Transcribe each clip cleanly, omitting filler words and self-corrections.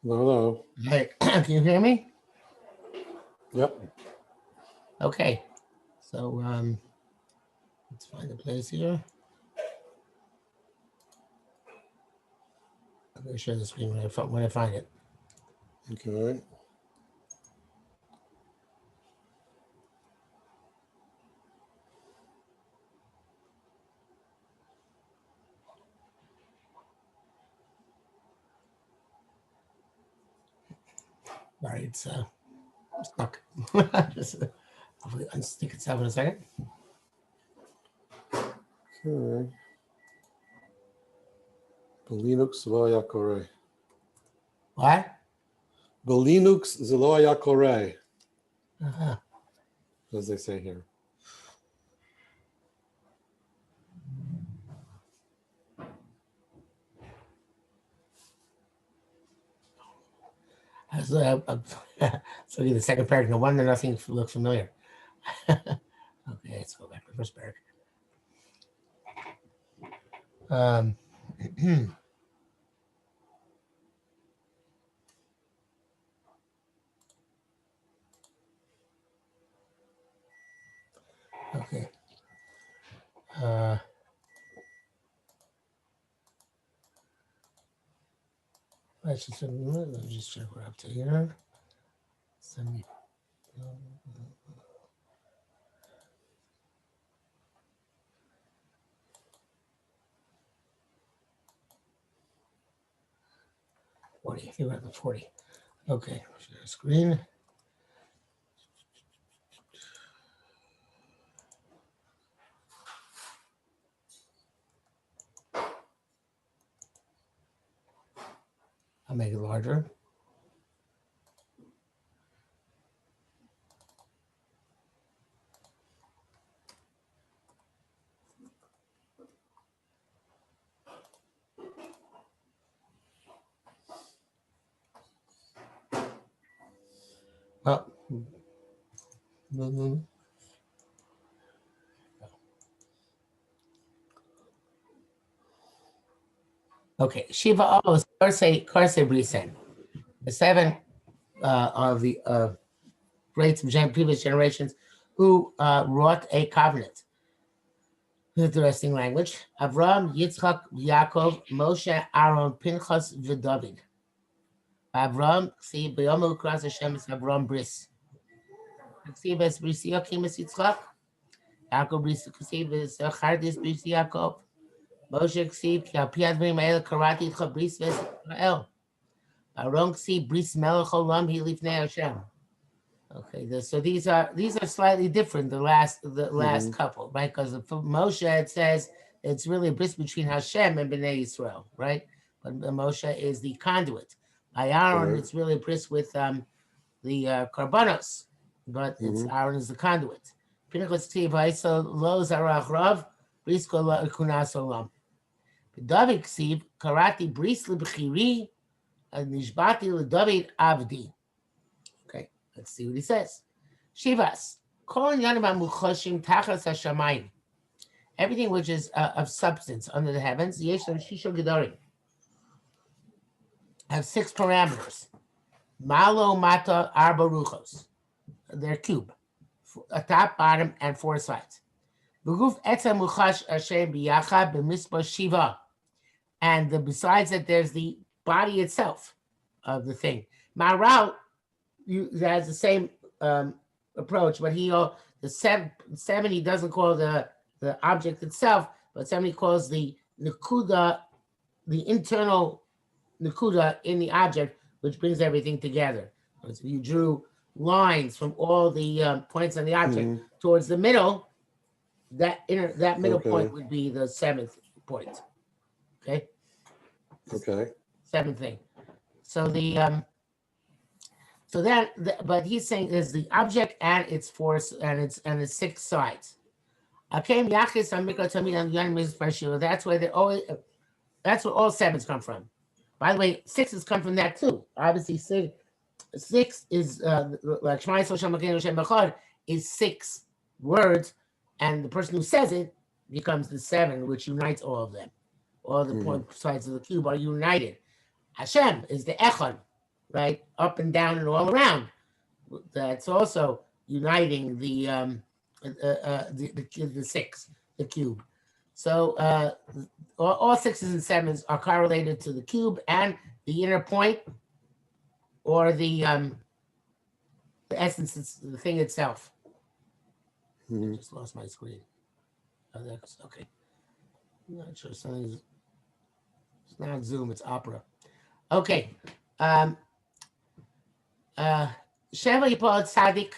Hello. Hey, can you hear me? Yep. Okay. So let's find a place here. I'm going to share the screen when I find it. Okay. Sorry, it's stuck. Just hopefully unstick itself in a second. Okay. Belinux lo haya kore. What? Belinux lo haya kore, Uh-huh. as they say here. So the second paragraph. No wonder nothing looks familiar. Okay, let's go back to the first paragraph. Okay. Let's just check we're up to here. I think we're at the 40. Okay, share screen. I'll make it larger. Oh. Mm-hmm. Okay, Shiva Korse Brisen. The seven of the great previous generations who wrought a covenant. Interesting language. Avram, Yitzchak, Yaakov, Moshe, Aaron, Pinchas, David. Avram, see, B'yomu Kras Hashem is Avram Bris. See, Bes Bris Yokim is Yitzchak. Yaakov Bris, see, Bes Chardis Bris Yaakov. Moshe, see, Kiapiad Brim El Karati Chabris Ves Israel. Aaron, see, Bris Melech Olam, he lifnei Hashem. Okay, so these are slightly different. The last couple, right? Because for Moshe it says it's really a bris between Hashem and Bnei Yisrael, right? But Moshe is the conduit. By Aaron, it's really a bris with the Karbanos, but it's Aaron is the conduit. Pinchas Tiv Haisa Lo Zarach Rav Brisko Kunas Olam. David Ksiv Karati Bris Lebchiri Nishbati LeDavid Avdi. Let's see what he says. Shivas. Everything which is of substance under the heavens, have 6 parameters. Malo, mata, arba ruchos. They're cube. A top, bottom, and 4 sides. And besides that, there's the body itself of the thing. Maral has the same approach, but the 7 he doesn't call the object itself, but 7 he calls the nakuda, the internal nakuda in the object, which brings everything together. So you drew lines from all the points on the object towards the middle. That middle point would be the 7th point. Okay. 7th thing. So but he's saying there's the object and its force and its 6 sides. That's where that's where all 7s come from. By the way, 6s come from that too. Obviously, 6 is like Shema Yisrael Shem Elokeinu Shem Echad is 6 words, and the person who says it becomes the 7, which unites all of them. All the point sides of the cube are united. Hashem is the Echon, right? Up and down and all around. That's also uniting the six, the cube. So all sixes and sevens are correlated to the cube and the inner point, or the essence, the thing itself. I just lost my screen. Oh, that's okay. I'm not sure something's. It's not Zoom. It's Opera. Okay. Sheva Yipol Tzadik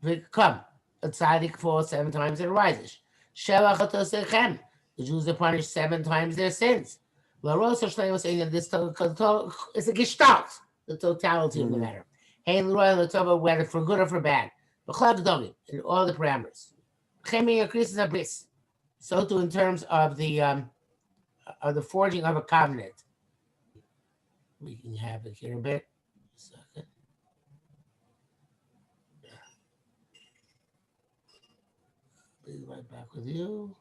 V'Kam. A tzaddik falls 7 times and rises. Sheva Chotosechem. The Jews are punished 7 times their sins. La Rosa Shleim was saying that this is a gestalt, the totality of the matter. Hey, Leroy Latova, whether for good or for bad. B'chlag Dogi, in all the parameters. Chemi increases a bris. So too in terms of the forging of a covenant. We can have it here a bit. A second. Be right back with you.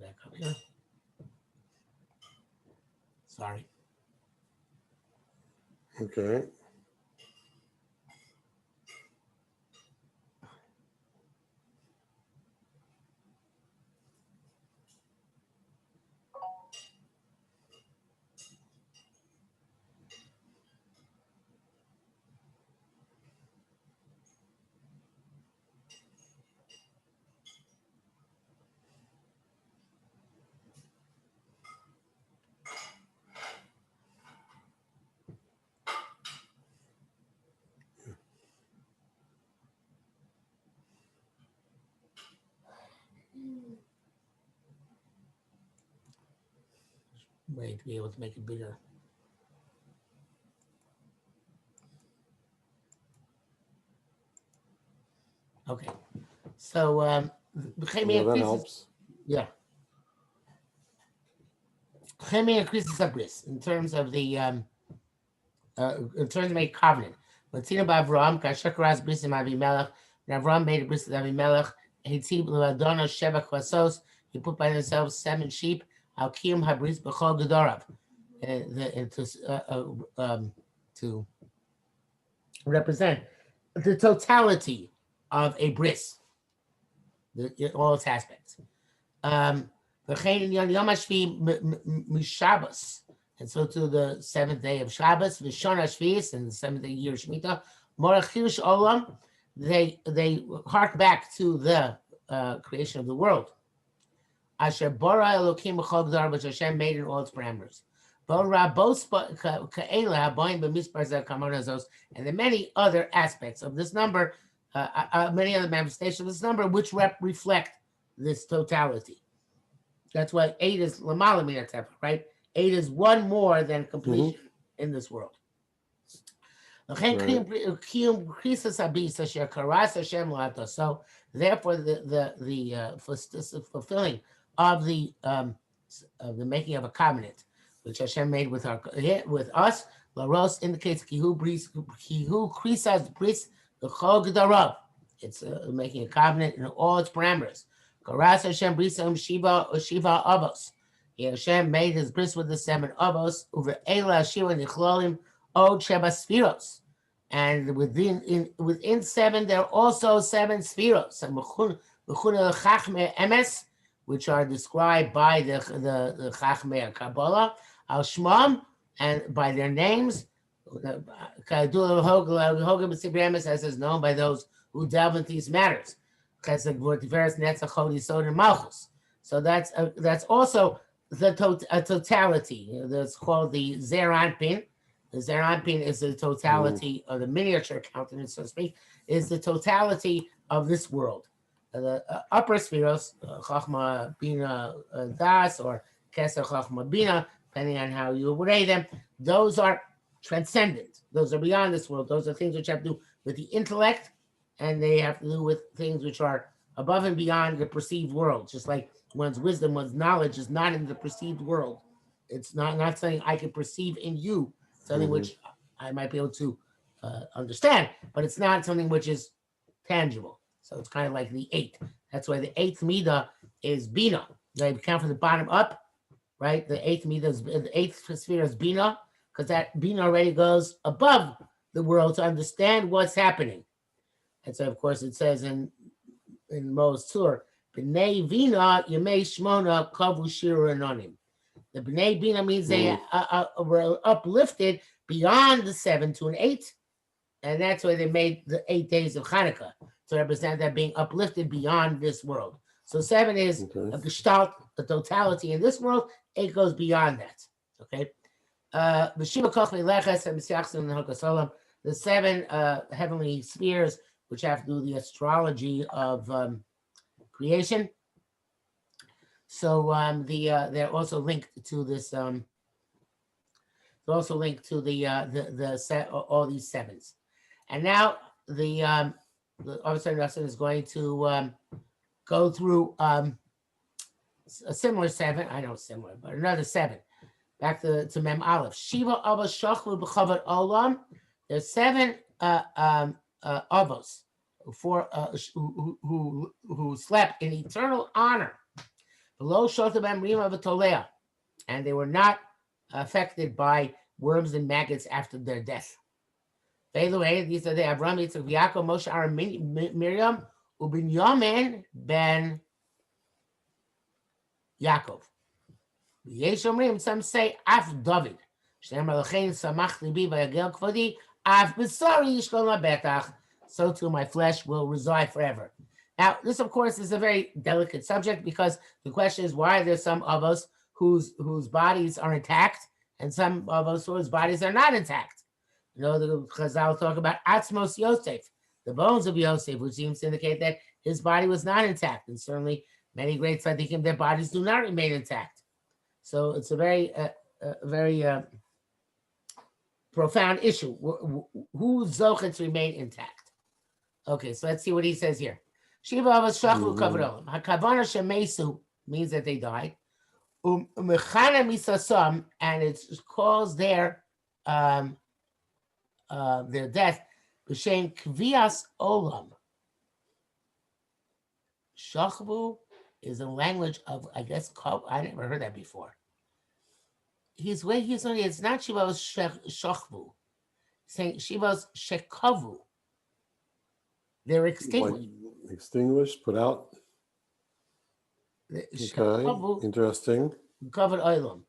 Back up here. Sorry. Okay. Wait to be able to make it bigger. Okay. So That helps. Yeah. Chemi increases a bris in terms of the in terms of make covenant. But Tina Bavram, Kasher Karas Brisim Avimelech, and Avram made a bris of Avimelech, Hitzib Ladona Sheva Kwasos, he put by themselves 7 sheep, Al Kiyum Habris Bechol Gedorav, to represent the totality of a bris, all its aspects. And so to the 7th day of Shabbos, Vishon Shvius, and the 7th day year of Shemitah, Morachirish Olam, they hark back to the creation of the world. Asher Bara Elokim B'chol Gdar, which Hashem made in all its parameters. And the many other aspects of this number, many other manifestations of this number, which reflect this totality. That's why 8 is Lamala Minatepa, right? 8 is 1 more than completion in this world. So therefore, the fulfilling of the making of a covenant, which Hashem made with us, Laros indicates kihu krisas bris the chol gedarav. It's making a covenant in all its parameters. Karas Hashem brisam shiva avos. Hashem made his bris with the 7 avos over Ela Shiva Nichlolim Od Sheba Sphiros. And within 7 there are also 7 spheros. Chachme Emes, which are described by the Chachme Kabbalah, Al Shmam, and by their names, as is known by those who delve into these matters. So that's also the totality. That's called the Zer Anpin. The Zer Anpin is the totality of the miniature countenance, so to speak, is the totality of this world. The upper spheros, Chachma Bina Das, or Keser Chachma Bina, depending on how you would rate them, those are transcendent. Those are beyond this world. Those are things which have to do with the intellect, and they have to do with things which are above and beyond the perceived world. Just like one's wisdom, one's knowledge is not in the perceived world. It's not something I can perceive in you, something which I might be able to understand, but it's not something which is tangible. So it's kind of like the eighth. That's why the eighth midah is bina. They count from the bottom up, right? The eighth midah is the eighth sphere is bina, because that bina already goes above the world to understand what's happening. And so, of course, it says in Mos Tur, B'nai Vina Yemei Shmona Kavu Shira Anonim. The B'nai Bina means they were uplifted beyond the 7 to an 8, and that's why they made the 8 days of Hanukkah to represent that being uplifted beyond this world. So 7 is a gestalt, the totality in this world. 8 goes beyond that. Okay. The 7 heavenly spheres, which have to do with the astrology of creation. So they're also linked to this. They're also linked to the set, all these 7s. And now the Officer Nelson is going to go through a similar 7. I know similar, but another 7. Back to Mem Aleph. Shiva Abba Shachlu B'Chavod Olam. There's 7 avos who slept in eternal honor below Shotabem Rima V'Tolea, and they were not affected by worms and maggots after their death. These are the Avram, Yitzchak, Yaakov, Moshe, Aaron, Miriam, Ubinyamin ben Yaakov. Yeshomrim, some say Af David. So too my flesh will reside forever. Now, this, of course, is a very delicate subject, because the question is, why are there some of us whose bodies are intact and some of us whose bodies are not intact? You know, the Chazal talk about Atzmos Yosef, the bones of Yosef, which seems to indicate that his body was not intact. And certainly many great tzaddikim, their bodies do not remain intact. So it's a very profound issue. Whose zochets remain intact? Okay, so let's see what he says here. Shiva avos shachlu kavod olam. Hakavana shemesu means that they died. Mechana misasam, and it calls their death b'shem kvias olam. Shachvu is a language of, I guess, I never heard that before. It's not Shivas Shachvu. Saying Shivas Shekavu. They're extinguished. Like extinguished, put out. Okay, interesting. Covered oilam.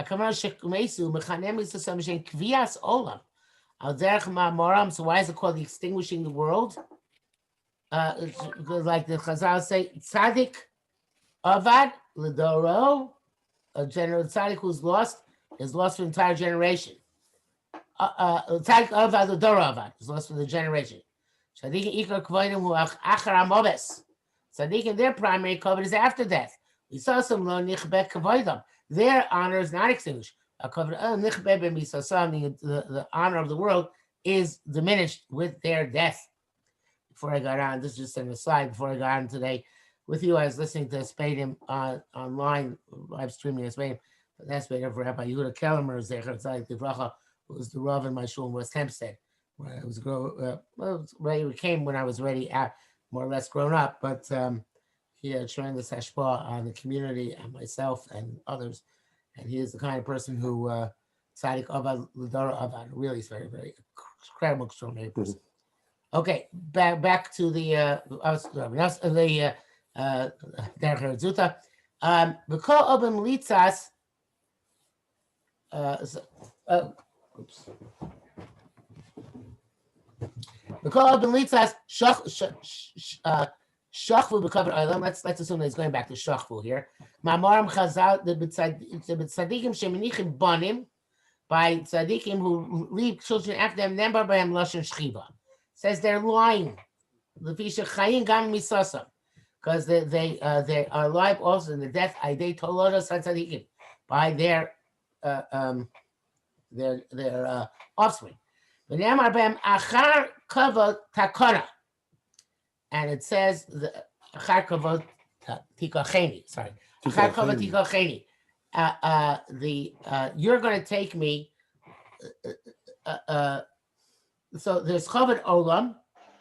Hakamar Shekmesu Mechanem is some saying Kvias Olam. Al Derech Ma'amoram. So why is it called the extinguishing the world? Like the Chazal say, Tzadik Avad Ledoro. A general tzaddik who's lost is lost for the entire generation. Tzaddik avad the dor avad is lost for the generation. Tzaddik ikar kvodim hu achar amobes. Tzaddik in their primary covenant is after death. We saw some lo nichbet kvodim. Their honor is not extinguished. The honor of the world is diminished with their death. Before I got on, this is just an aside. Before I got on today with you, I was listening to Spadim online, live streaming Spadim. That's Spadim for Rabbi Yehuda Kellemer, Zecher Tzadik Livracha, who was the Rav in my shul in West Hempstead, where I was it came when I was already more or less grown up, but he had tremendous hashpah on the community and myself and others, and he is the kind of person who Tzadik Avad L'Dora Avad really is very, very incredible, extraordinary person. Okay, back to the Derech Zuta. B'kol obim litzas. Oops. B'kol obim litzas shachvu b'kavod olam. Let's assume that he's going back to shachvu here. Ma'amarim chazal the tzadikim sheminichim banim, by tzadikim who leave children after them. Nembar b'hem lashon shchiva. Says they're lying. L'fisha chayim gam misasam. Because they are alive also in the death Aidei Tolodos HaTzadikim, by their offspring. And it says achar kavod tikacheni. Sorry, achar kavod tikacheni. You're going to take me. So there's Chavod Olam,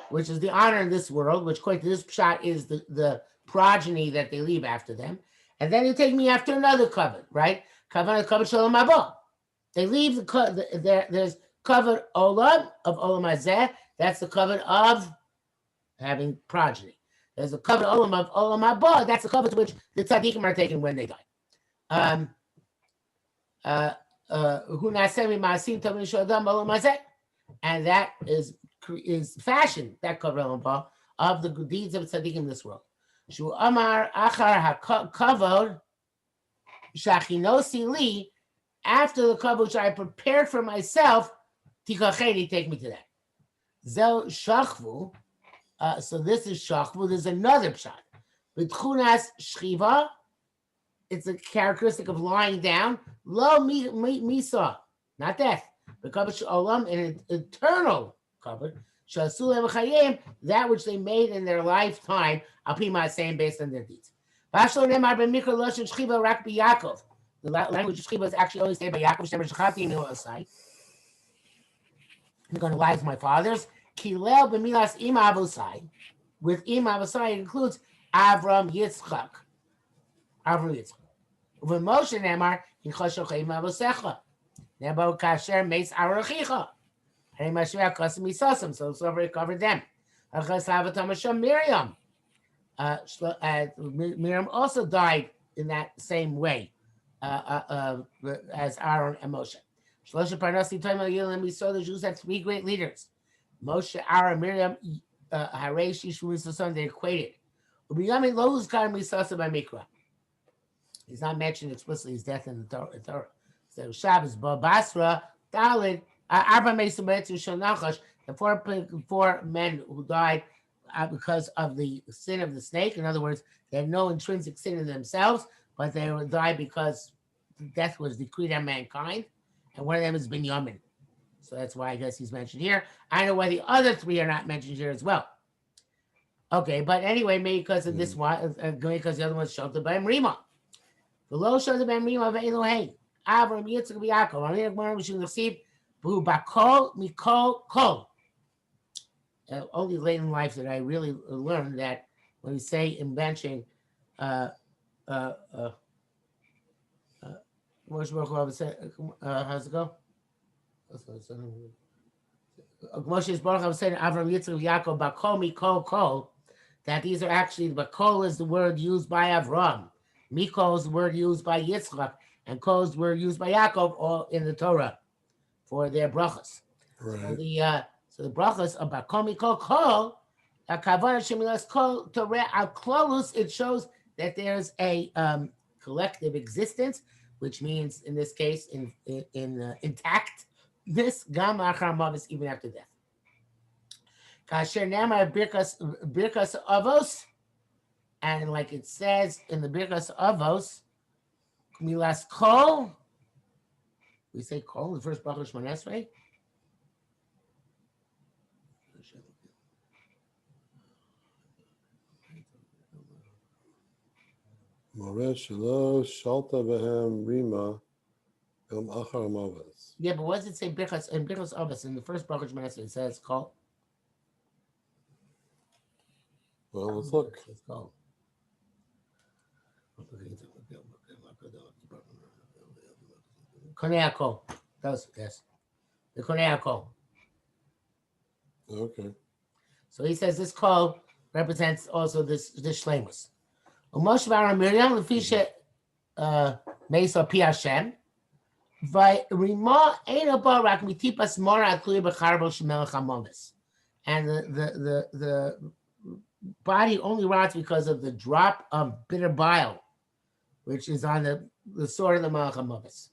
which is the honor in this world, which according to this pshat is the progeny that they leave after them. And then you take me after another Kavod, right? Kavod Shalom Haba. They leave there's Kavod Olam of Olam Hazeh. That's the Kavod of having progeny. There's a Kavod Olam of Olam Haba. That's the Kavod to which the tzaddikim are taken when they die. And that is fashioned, that Kavod of the good deeds of tzaddikim in this world. Shu Amar Achar HaKavod Shachinosi Li, after the kavod which I prepared for myself, tikacheni, take me to that. Zel shachvu, so this is shachvu. There's another pshat. B'tchunas shchiva, it's a characteristic of lying down. Lo misa, not death. The kavod olam, an eternal kavod. Shasulem chayim, that which they made in their lifetime. Al pi ma'aseim, based on their deeds. V'ashlo nemar b'mikra loshen shchiva rak b'Yakov. The language of Shchiva is actually only stated by Yaakov. I'm going to lie to my fathers. Kilel b'milas ima avosai. With ima avosai, it includes Avram Yitzchak. Avram Yitzchak. V'Moshe nemar yichoshoch ima avosecha. Nebo kasher meis arachicha. Hey mashveh kosim misosam. So it's already covered them. Achas avatam Hashem Miriam. Miriam also died in that same way. As Aaron and Moshe. We saw the Jews had three great leaders. Moshe, Aaron, Miriam, Haresh, Yishmael, they equated. He's not mentioned explicitly his death in the Torah. So Shabbos, Basra, Dalid, Arba Mesa Shanachash, the four men who died because of the sin of the snake. In other words, they had no intrinsic sin in themselves, but they would die because death was decreed on mankind, and one of them is Binyamin. So that's why I guess he's mentioned here. I know why the other three are not mentioned here as well. Okay, but anyway, maybe because of this one, because the other one's sheltered by Rima. The low sheltered by Rima of Elohim. Avram Yitzchak Yaakov. I'm going to receive B'hu Bakol Mikol Kol. Only late in life that I really learned that when we say in benching, how's it go? Moshe's Baruch was saying Avram Yitzchak Yaakov Bakol Mikol Kol, that these are actually, Bakol is the word used by Avram, Mikol is the word used by Yitzchak, and Kol is the word used by Yaakov, all in the Torah for their brachas. Right. So the brachas of Bakol Mikol Kol, Kavanah Shemilas Kol Torah Al Klolus, it shows that there's a collective existence, which means in this case in intactness, gam achar mavis, even after death. Kasher nama birkas avos, and like it says in the birkas avos, milas kol. We say kol in the first bracha Shemona Esrei. Moresh lo shalta behem rima el achar mavis. Yeah, but what does it say birkas in birkas avos in the first bracha Shemona Esrei? It says kol. Well, let's look. It's called. Konei kol. Yes. The Konei kol. Okay. So he says this kol represents also this shlemus. Umosh v'Aaron Miriam l'fishe meisa pi Hashem v'rima ein barak mitipas mora atluya b'charbo shemelech hamovis, and the body only rots because of the drop of bitter bile, which is on the sword of the Melech HaMavis.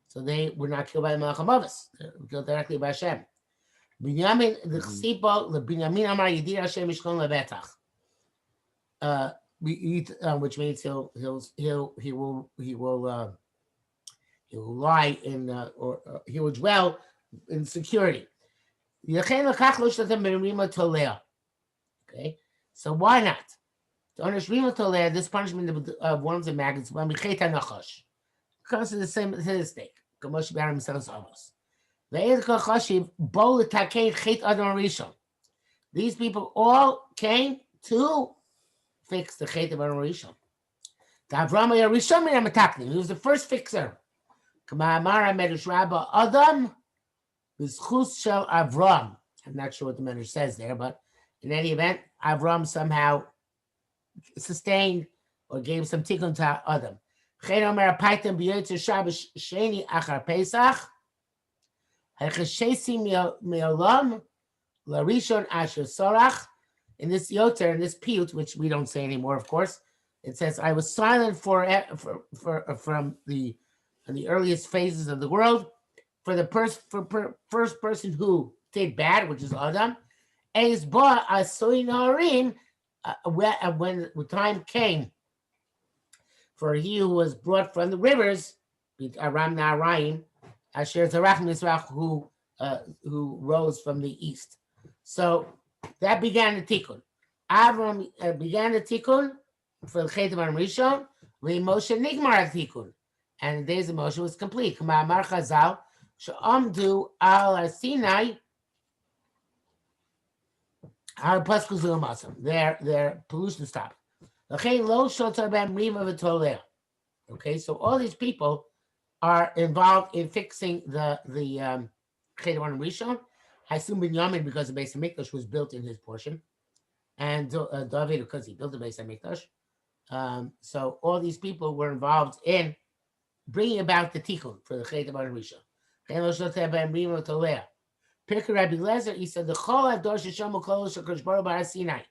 So they were not killed by the Melech HaMavis; they were killed directly by Hashem. Binyamin the chsipo leBinyamin amar yidir Hashem mishkon levetach. Which means he will lie in or he will dwell in security. Okay, so why not? To understand this punishment of worms and maggots comes to the same to the stake. These people all came to fix the Chet of Adam Rishon. He was the first fixer. I'm not sure what the Medrash says there, but in any event, Avram somehow sustained or gave some tikkun to Adam. In this yoter, in this piyut, which we don't say anymore, of course, it says, "I was silent from the earliest phases of the world for the first person who did bad, which is Adam. When the time came for he who was brought from the rivers, Aram Naharaim, Asher Zarach Mizrach, who rose from the east." So that began the tikkun. Avram began the tikkun for the Chet of Adam Rishon. Moshe Nigmar tikkun, and the days of Moshe was complete. K'ma'amar Chazal she'amdu al Sinai. Our Pascus their pollution stopped. Okay, so all these people are involved in fixing the Chet of Adam Rishon. I assume Binyamin because the Beis Hamikdash was built in his portion, and David because he built the Beis Hamikdash. So all these people were involved in bringing about the tikkun for the Chet of Adam Rishon. Pirkei Rabbi Lezer, he said, "The Chol Ador Sheshamu Kol Shekadosh Baruch Bar Sinai,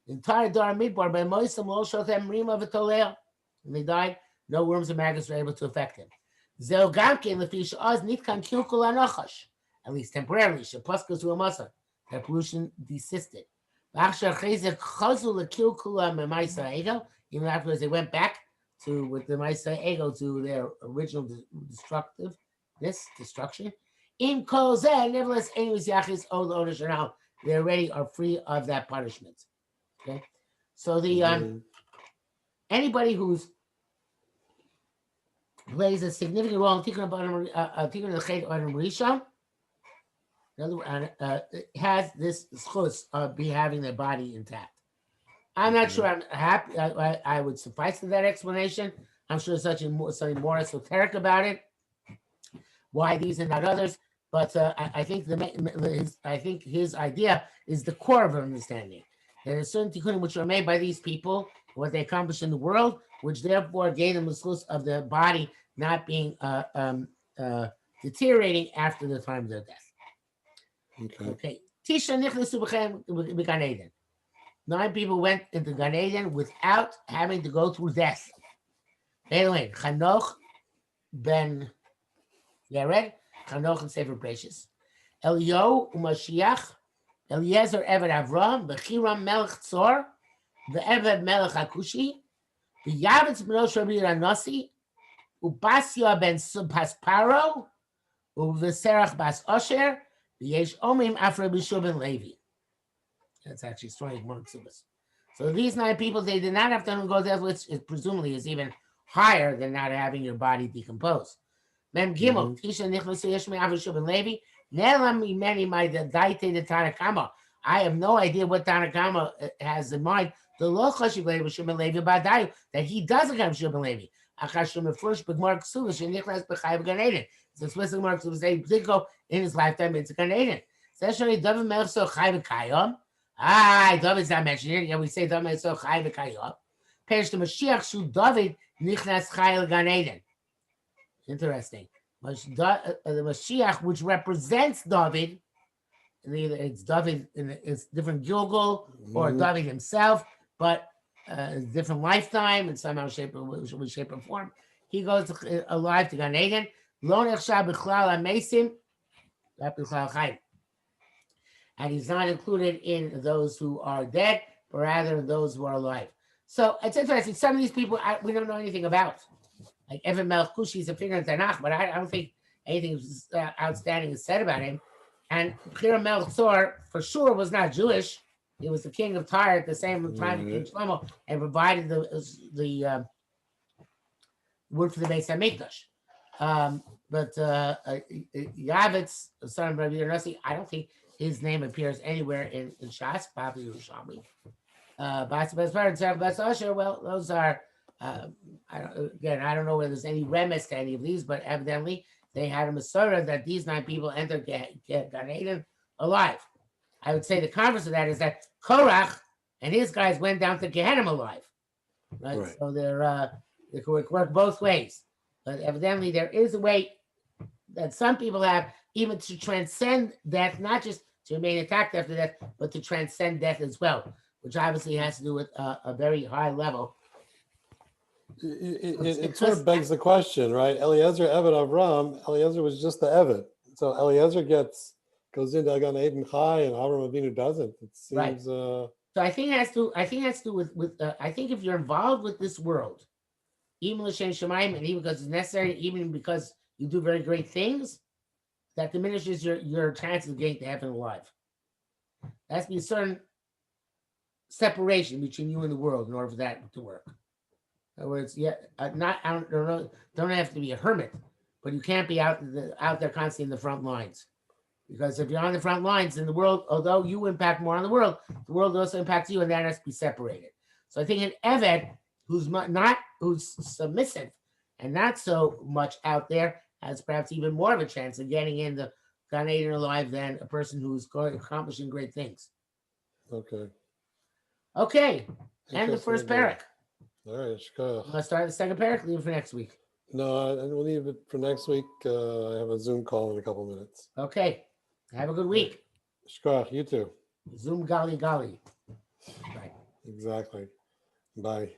the entire Dar Midbar by Moisem Lo Shotem Rima V'Tolea." When they died, no worms or maggots were able to affect him. Zeu Gamkin Lefi She'oz Nitkan Kilkul Anochash, at least temporarily. Shepaskas U'Amasa, that pollution desisted. V'Achshar Chezek Chazu LeKilkul Memaisa Ego, even afterwards they went back to with the Maisa Ego to their original destruction. In Kolzeh, nevertheless, anyways, Yachis old owners are now they already are free of that punishment. Okay, so the anybody who's plays a significant role in Tikkun the Chet of Adam Rishon, has this schus of having their body intact. I'm not sure I'm happy. I would suffice with that explanation. I'm sure there's something more esoteric about it. Why these and not others? But I think his idea is the core of understanding. There are certain tikkunim which are made by these people, what they accomplished in the world, which therefore gave them the schus of the body not being deteriorating after the time of their death. Okay. Tisha nichnasu b'Gan Eden. 9 people went into Gan Eden without having to go through death. Anyway, Chanoch ben Yared, Chanoch and Sefer Precious, Elio Umashiach, Eliezer Eved Avram, Bechiram Melech Tzor, the Eved Melech Akushi, the Yavetz Benosh Rabbi Ranasi, Upasya ben Pasparo, Uveserach Bas Osher, the Yesh Omim Afra Bishur ben Levi. That's actually strong more exubis. So these 9 people, they did not have to go death, which is presumably is even higher than not having your body decompose. Mem Gimel, Tisha Nichnasu Yeshmi Avishub and Levi, Nelam Imeni my Daite the Tanakama. I have no idea what Tanakama has in mind. The Lochashib Levi Shub and Levi Badayu, that he doesn't have Shub and Levi. Akashum first, but Mark Suvish and Nichnas Bechayev Gan Eden. It's a Swiss Mark Suvish, they did go in his lifetime into Gan Eden. Seshari David Melch so Chayev Kayom. David's not mentioned here. Yeah, we say David Melch so Chayev Kayom. Perish the Mashiach Shu David Nichnas Chayev Gan Eden. Interesting. The Mashiach, which represents David, either it's David in it's different Gilgal or David himself, but different lifetime and somehow shape or form. He goes alive to Gan Eden. Lo nechshav b'chlal hamesim, b'chlal chayim, and he's not included in those who are dead, but rather those who are alive. So it's interesting. Some of these people we don't know anything about. Like Evan Melech Kushi is a figure in Tanakh, but I don't think anything outstanding is said about him. And Chira Melech Tzor for sure was not Jewish. He was the king of Tyre at the same time Right. King Shlomo, and provided the wood for the Beis Hamikdash. But Yavetz, the son of Rabbi Yonasi, I don't think his name appears anywhere in Shas, probably Yerushalmi. Bas Basbar and Sarah Bas Asher, well, those are, I don't know whether there's any remes to any of these, but evidently they had a Masorah that these 9 people entered Gan Eden alive. I would say the converse of that is that Korach and his guys went down to Gehenna alive. Right? Right. So they could work both ways. But evidently there is a way that some people have even to transcend death, not just to remain intact after death, but to transcend death as well, which obviously has to do with a very high level. It sort of begs the question, right? Eliezer Eved Avram, Eliezer was just the Eved. So Eliezer goes into Gan Eden Chai and Avram Avinu doesn't. It seems Right. So I think it has to do with I think if you're involved with this world, even l'shem shamayim, and even because it's necessary, even because you do very great things, that diminishes your chances of getting to heaven alive. There has to be a certain separation between you and the world in order for that to work. In other words, don't have to be a hermit, but you can't be out there constantly in the front lines. Because if you're on the front lines in the world, although you impact more on the world also impacts you, and that has to be separated. So I think an Eved who's submissive and not so much out there has perhaps even more of a chance of getting in the Gan Eden alive than a person who's accomplishing great things. Okay. And the first parak. All right, shkach. I'm gonna start the second parak, leave it for next week. No, we'll leave it for next week. I have a Zoom call in a couple minutes. Okay. Have a good week. Shkach, you too. Zoom Gali Gali. Bye. Exactly. Bye.